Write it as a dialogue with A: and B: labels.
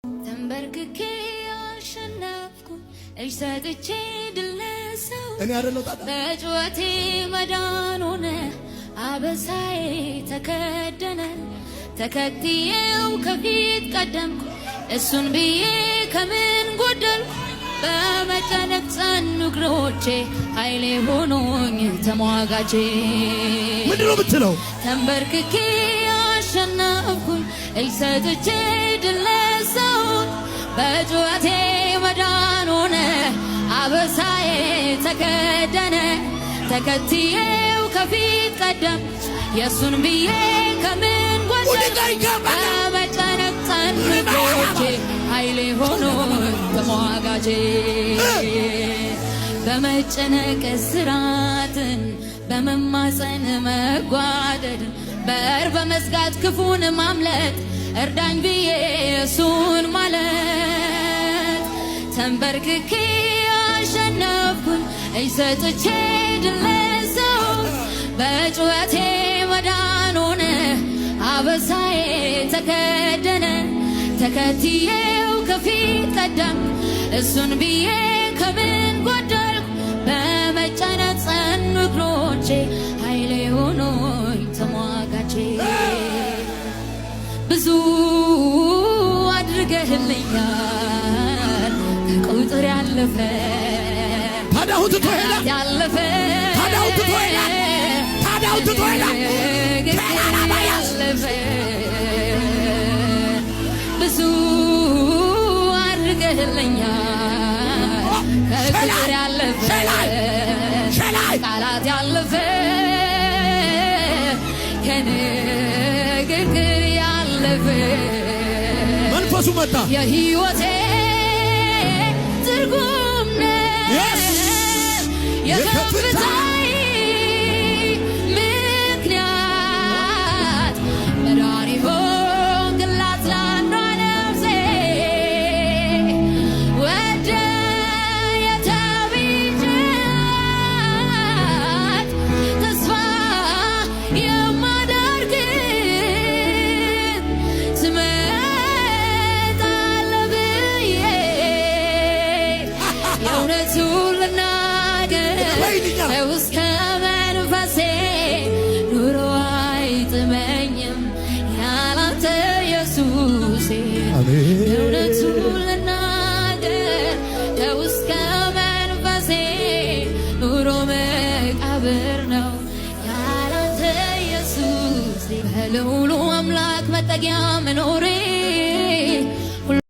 A: ተንበርክኬ አሸነፍኩ እሰጥቼ ድል ነሳው
B: እኔ አይደለው ታዲያ
A: በጩኸቴ መዳን ሆነ አበሳዬ ተከደነ ተከትዬው ከፊት ቀደምኩ እሱን ብዬ ከምን ጎደልኩ በመጨነቅ ጸኑ እግሮቼ ኃይሌ ሆኖኝ ተሟጋቼ
B: ምንድነው ብትለው
A: ተንበርክኬ አሸነፍኩኝ እሰጥቼ ድል ነሳው በጩኸቴ መዳን ሆነ አበሳዬ ተከደነ ተከትዬው ከፊት ቀደም የሱን ብዬ ከምን ጎደልኩ በመጨነቅ ጸኑ እግሮቼ ኃይሌ ሆኖኝ ተሟጋቼ በመጨነቅ እስራትን በመማፀን መጓደድን በር በመዝጋት ክፉን ማምለጥ እርዳኝ ብዬ እሱን ማለት ተንበርክኬ አሸነፍኩኝ እሰጥቼ ድል ነሳው በጩኸቴ መዳን ሆነ አበሳዬ ተከደነ ተከትዬው ከፊት ቀደም እሱን ብዬ ከምን ጎደልኩ በመጨነቅ ጸኑ እግሮቼ ኃይሌ ሆኖኝ ተሟጋቼ ብዙ አድርገህልኛል ከቁጥር ያለፈ
B: ታዲያው ትቶ ሄደ
A: ያለፈ
B: ታዲያው ትቶ ሄደ ታዲያው ትቶ ሄደ
A: ያለፈ ብዙ አድርገህልኛል ከቁጥር ያለፈ ቃላት ያለፈ ከንግግር ያለፈ
B: መንፈሱ መጣ
A: የሕይወቴ ትርጉም ነህ የከፍታዬ ምክንያት መዳን ሆንክላት ለአንዷ ነፍሴ ወደ የተቤዠሃት ተስፋ የማደርግ ትመጣለህ ብዬ የእውነቱን ልናገር እስከ መንፈሴ ኑሮ አይጥመኝም ያላንተ ኢየሱሴ የእውነቱን ልናገር እስከ መንፈሴ ኑሮ መቃብር ነው ያላንተ ኢየሱሴ በልዑሉ አምላክ መጠጊያ መኖሬ